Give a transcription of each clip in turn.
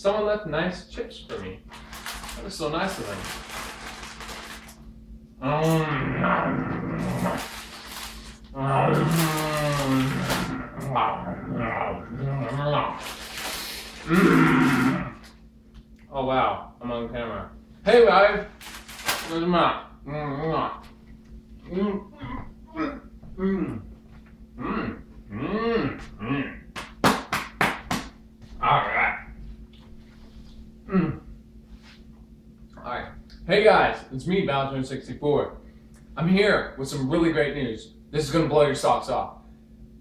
someone left nice chips for me. That was so nice of them. Oh wow, I'm on camera. Hey guys, where's my? Alright. Alright. Hey guys, it's me, Bowser64. I'm here with some really great news. This is going to blow your socks off.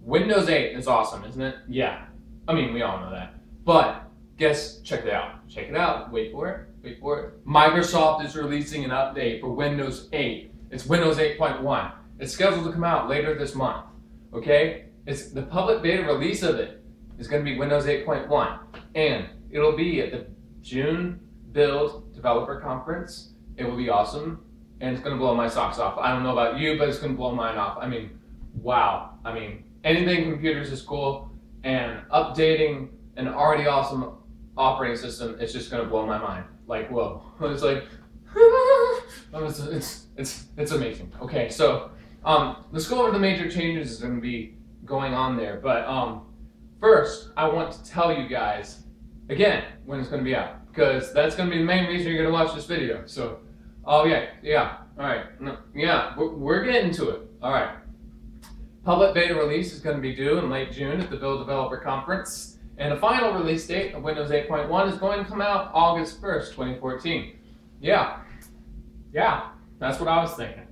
Windows 8 is awesome, isn't it? Yeah. I mean, we all know that. But, check it out. Check it out. Wait for it. Wait for it. Microsoft is releasing an update for Windows 8. It's Windows 8.1. It's scheduled to come out later this month. Okay? It's the public beta release of it is going to be Windows 8.1. And it'll be at the June Build Developer Conference. It will be awesome. And it's going to blow my socks off. I don't know about you, but it's going to blow mine off. I mean, wow. I mean, anything computers is cool. And updating an already awesome operating system, it's just going to blow my mind. Like, whoa. It's like, it's amazing. Okay, so let's go over the major changes that's going to be going on there. But first, I want to tell you guys, again, when it's going to be out. Because that's going to be the main reason you're going to watch this video. So, oh yeah, all right, yeah, we're getting to it. All right, public beta release is going to be due in late June at the Build Developer Conference, and the final release date of Windows 8.1 is going to come out August 1st, 2014. Yeah, that's what I was thinking.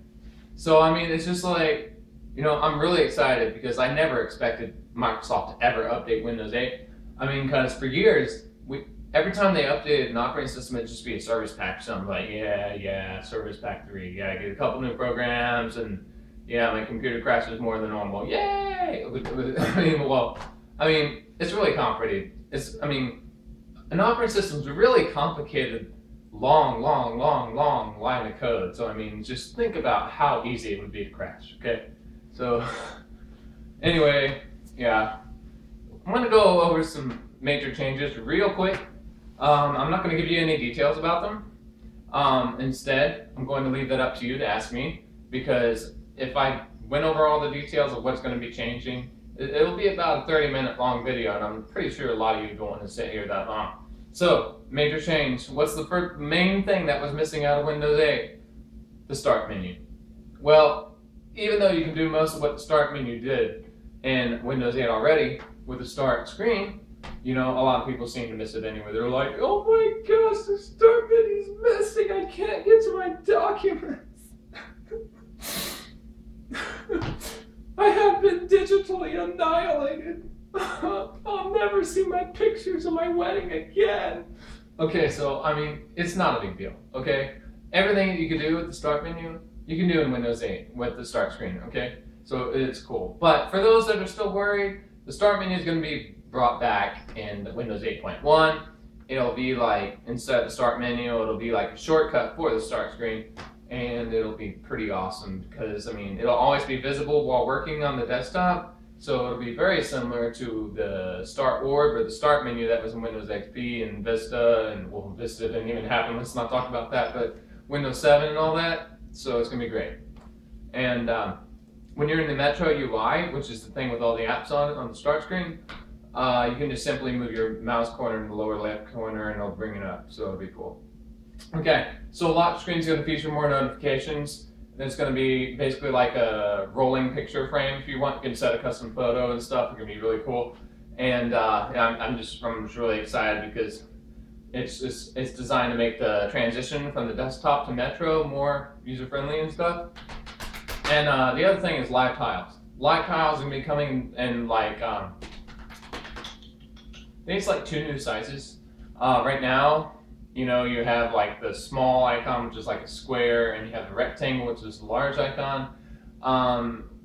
So I mean, it's just like, you know, I'm really excited because I never expected Microsoft to ever update Windows 8. I mean, because for years, every time they updated an operating system, it'd just be a service pack. So I'm like, yeah, service pack 3. Yeah, get a couple new programs, and yeah, my computer crashes more than normal. Yay! I mean, it's really complicated. An operating system's a really complicated, long line of code. So I mean, just think about how easy it would be to crash. Okay, so anyway, yeah, I'm gonna go over some major changes real quick. I'm not going to give you any details about them. Instead, I'm going to leave that up to you to ask me, because if I went over all the details of what's going to be changing, it'll be about a 30-minute long video, and I'm pretty sure a lot of you don't want to sit here that long. So, major change. What's the first main thing that was missing out of Windows 8? The Start menu. Well, even though you can do most of what the Start menu did in Windows 8 already with the Start screen, you know, a lot of people seem to miss it anyway. They're like, oh my gosh, the Start menu's missing. I can't get to my documents. I have been digitally annihilated. I'll never see my pictures of my wedding again. Okay, so, I mean, it's not a big deal, okay? Everything that you can do with the Start menu, you can do in Windows 8 with the Start screen, okay? So it's cool. But for those that are still worried, the Start menu is going to be brought back in the Windows 8.1. It'll be like, instead of the Start menu, it'll be like a shortcut for the Start screen, and it'll be pretty awesome because, I mean, it'll always be visible while working on the desktop, so it'll be very similar to the Start orb or the Start menu that was in Windows XP and Vista, and well, Vista didn't even happen, let's not talk about that, but Windows 7 and all that, so it's going to be great. And when you're in the Metro UI, which is the thing with all the apps on the Start screen, you can just simply move your mouse corner in the lower left corner and it'll bring it up, so it'll be cool. Okay, so lock screen is going to feature more notifications. There's going to be basically like a rolling picture frame if you want. You can set a custom photo and stuff. It's going to be really cool. And yeah, I'm just really excited because it's designed to make the transition from the desktop to Metro more user-friendly and stuff. And the other thing is live tiles. Live tiles are going to be coming in like, I think it's like 2 new sizes. Right now, you know, you have like the small icon, which is like a square, and you have the rectangle, which is a large icon.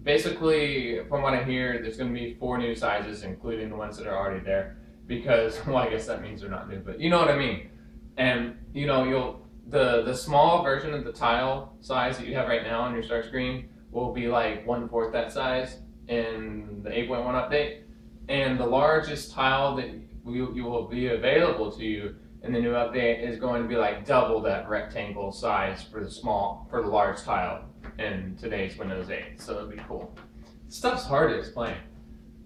Basically, from what I hear, there's going to be 4 new sizes, including the ones that are already there, because, well, I guess that means they're not new, but you know what I mean. And, you know, the small version of the tile size that you have right now on your Start screen will be like 1/4 that size in the 8.1 update. And the largest tile that you will be available to you in the new update is going to be like double that rectangle size for the large tile in today's Windows 8. So it'll be cool. Stuff's hard to explain,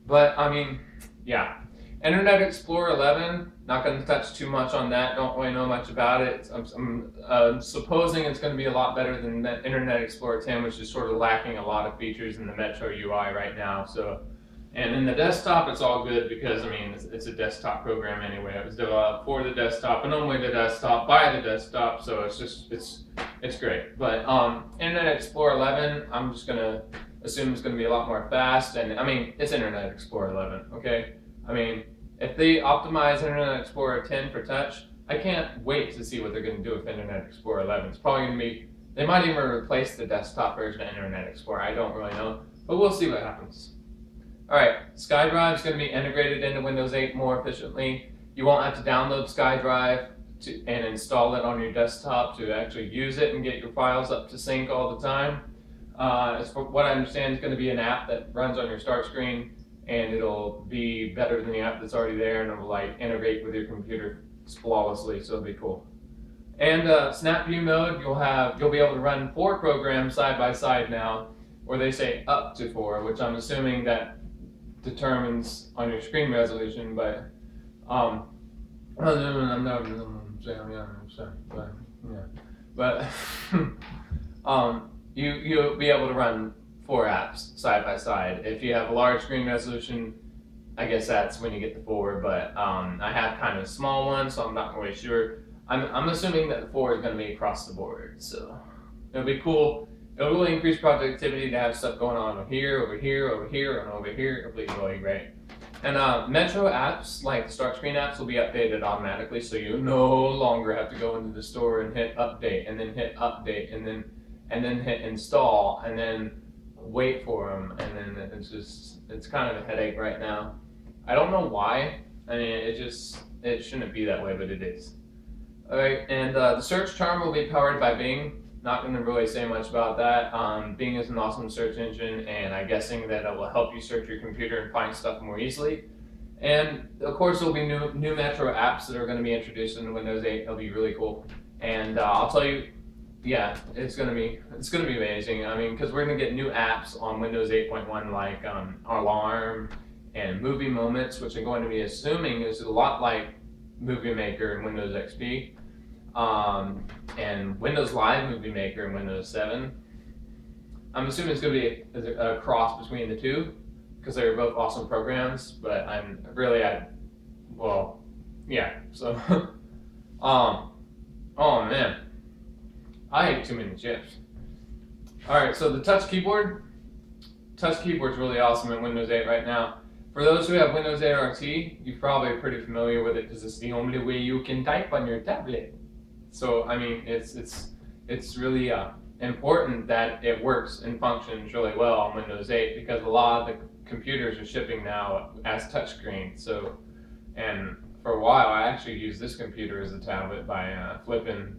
but I mean, yeah. Internet Explorer 11, not going to touch too much on that. Don't really know much about it. I'm supposing it's going to be a lot better than Internet Explorer 10, which is sort of lacking a lot of features in the Metro UI right now. So, and in the desktop, it's all good because I mean it's a desktop program anyway. It was developed for the desktop and only the desktop by the desktop. So it's great. But Internet Explorer 11, I'm just gonna assume it's going to be a lot more fast. And I mean it's Internet Explorer 11, okay? I mean, if they optimize Internet Explorer 10 for touch, I can't wait to see what they're going to do with Internet Explorer 11. It's probably going to be, they might even replace the desktop version of Internet Explorer. I don't really know, but we'll see what happens. All right, SkyDrive is going to be integrated into Windows 8 more efficiently. You won't have to download SkyDrive and install it on your desktop to actually use it and get your files up to sync all the time. As for what I understand, it's going to be an app that runs on your start screen, and it'll be better than the app that's already there, and it'll like integrate with your computer flawlessly, so it'll be cool. And Snap View mode, you'll be able to run 4 programs side by side now, or they say up to 4, which I'm assuming that determines on your screen resolution, but you'll be able to run 4 apps side by side. If you have a large screen resolution, I guess that's when you get the 4, but I have kind of a small one, so I'm not really sure. I'm assuming that the 4 is going to be across the board, so it'll be cool. It'll really increase productivity to have stuff going on over here, over here, over here, and over here. It'll be really great. And Metro apps, like the start screen apps, will be updated automatically, so you no longer have to go into the store and hit update, and then hit update, and then hit install, and then wait for them, and then it's kind of a headache right now. I don't know why. I mean, it shouldn't be that way, but it is. All right, and the search charm will be powered by Bing. Not going to really say much about that. Bing is an awesome search engine, and I'm guessing that it will help you search your computer and find stuff more easily. And of course, there will be new Metro apps that are going to be introduced into Windows 8. It'll be really cool. And I'll tell you, yeah, it's gonna be amazing. I mean, because we're gonna get new apps on Windows 8.1 like Alarm and Movie Moments, which I'm going to be assuming is a lot like Movie Maker in Windows XP, and Windows Live Movie Maker in Windows 7. I'm assuming it's gonna be a cross between the two because they're both awesome programs. But yeah. So, oh man. I ate too many chips. Alright, so the touch keyboard's really awesome in Windows 8 right now. For those who have Windows 8 RT, you're probably pretty familiar with it because it's the only way you can type on your tablet. So, I mean, it's really important that it works and functions really well on Windows 8 because a lot of the computers are shipping now as touchscreen. So, and for a while, I actually used this computer as a tablet by flipping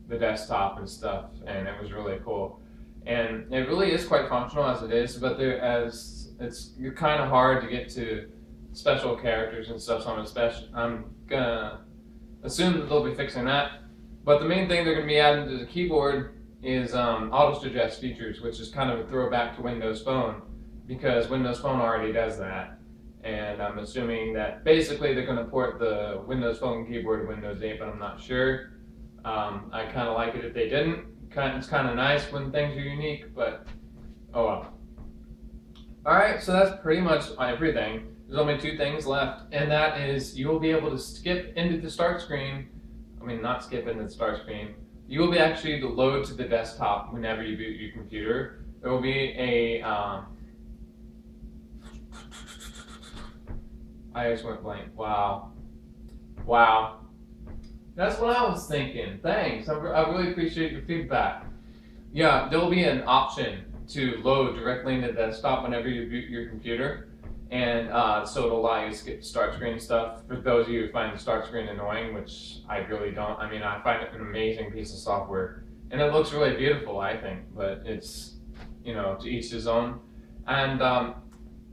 the desktop and stuff, and it was really cool. And it really is quite functional as it is, but it's kind of hard to get to special characters and stuff, so I'm gonna assume that they'll be fixing that. But the main thing they're gonna be adding to the keyboard is auto suggest features, which is kind of a throwback to Windows Phone because Windows Phone already does that. And I'm assuming that basically they're gonna port the Windows Phone keyboard to Windows 8, but I'm not sure. I kind of like it if they didn't. It's kind of nice when things are unique, but oh well. Alright, so that's pretty much everything. There's only 2 things left, and that is you will be able to skip into the start screen. I mean, not skip into the start screen. You will be actually to load to the desktop whenever you boot your computer. There will be a I just went blank. Wow. That's what I was thinking. Thanks. I really appreciate your feedback. Yeah, there'll be an option to load directly into the desktop whenever you boot your computer. And so it'll allow you to skip the start screen stuff. For those of you who find the start screen annoying, which I really don't. I mean, I find it an amazing piece of software. And it looks really beautiful, I think. But it's, to each his own. And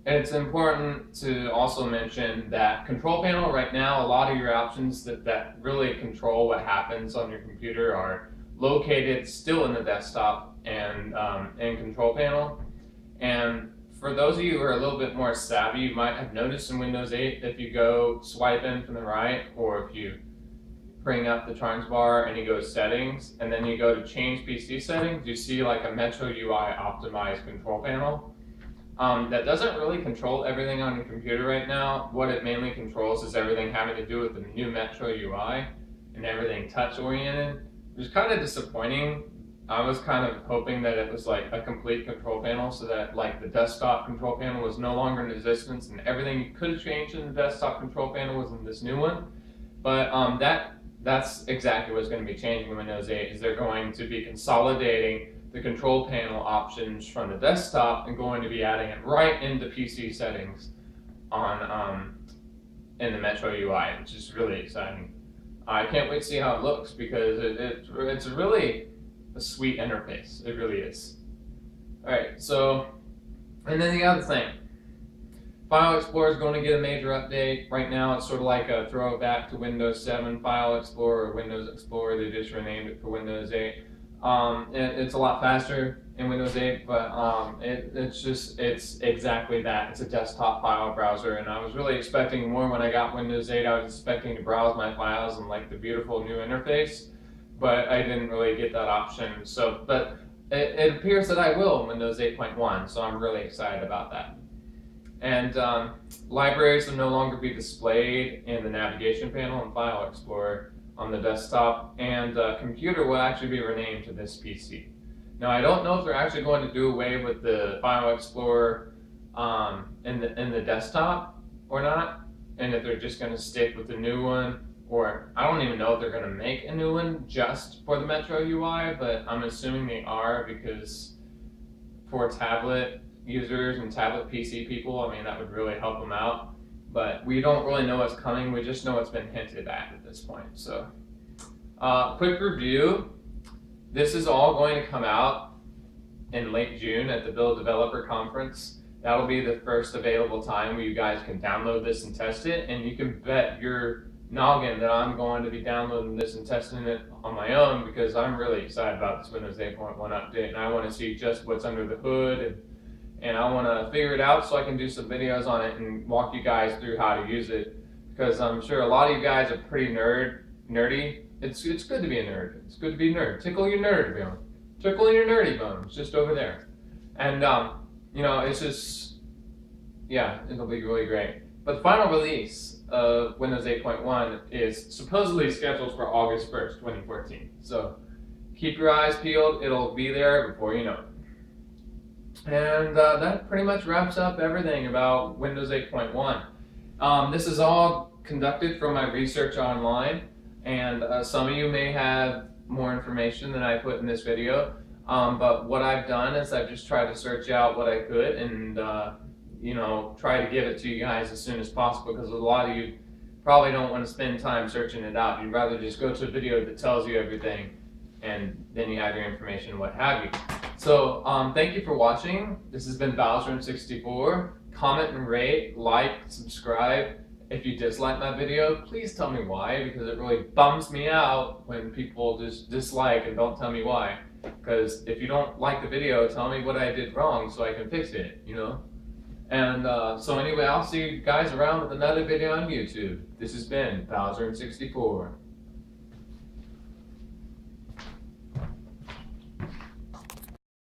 And it's important to also mention that control panel right now, a lot of your options that really control what happens on your computer are located still in the desktop and control panel. And for those of you who are a little bit more savvy, you might have noticed in Windows 8, if you go swipe in from the right, or if you bring up the triangle bar and you go to settings, and then you go to change PC settings, you see like a Metro UI optimized control panel. That doesn't really control everything on your computer right now. What it mainly controls is everything having to do with the new Metro UI and everything touch oriented, which is kind of disappointing. I was kind of hoping that it was like a complete control panel, so that like the desktop control panel was no longer in existence and everything you could have changed in the desktop control panel was in this new one. But that's exactly what's going to be changing in Windows 8, is they're going to be consolidating the control panel options from the desktop and going to be adding it right into PC settings on in the Metro UI, which is really exciting. I can't wait to see how it looks, because it's really a sweet interface. It really is. All right, so, and then the other thing, File Explorer is going to get a major update. Right now, it's sort of like a throwback to Windows 7 File Explorer or Windows Explorer. They just renamed it for Windows 8. It's a lot faster in Windows 8, but it's exactly that. It's a desktop file browser, and I was really expecting more when I got Windows 8. I was expecting to browse my files in like the beautiful new interface, but I didn't really get that option. So, but it appears that I will in Windows 8.1, so I'm really excited about that. And libraries will no longer be displayed in the navigation panel in File Explorer on the desktop, and computer will actually be renamed to this PC. Now, I don't know if they're actually going to do away with the File Explorer in the desktop or not, and if they're just going to stick with the new one, or I don't even know if they're going to make a new one just for the Metro UI, but I'm assuming they are, because for tablet users and tablet PC people, I mean, that would really help them out. But we don't really know what's coming. We just know it's been hinted at this point. So, quick review. This is all going to come out in late June at the Build Developer Conference. That'll be the first available time where you guys can download this and test it. And you can bet your noggin that I'm going to be downloading this and testing it on my own, because I'm really excited about this Windows 8.1 update. And I want to see just what's under the hood, and I want to figure it out so I can do some videos on it and walk you guys through how to use it, because I'm sure a lot of you guys are pretty nerdy. It's good to be a nerd. It's good to be a nerd. Tickle your nerd bone. Tickle your nerdy bones just over there. And you know, it's just, yeah, it'll be really great. But the final release of Windows 8.1 is supposedly scheduled for August 1st, 2014. So keep your eyes peeled. It'll be there before you know it. And that pretty much wraps up everything about Windows 8.1. This is all conducted from my research online, and some of you may have more information than I put in this video, but what I've done is I've just tried to search out what I could and you know, try to give it to you guys as soon as possible, because a lot of you probably don't want to spend time searching it out. You'd rather just go to a video that tells you everything, and then you have your information, what have you. So thank you for watching. This has been Bowser64. Comment and rate, like, subscribe. If you dislike my video, please tell me why, because it really bums me out when people just dislike and don't tell me why. Because if you don't like the video, tell me what I did wrong so I can fix it, you know? And so anyway, I'll see you guys around with another video on YouTube. This has been Bowser64.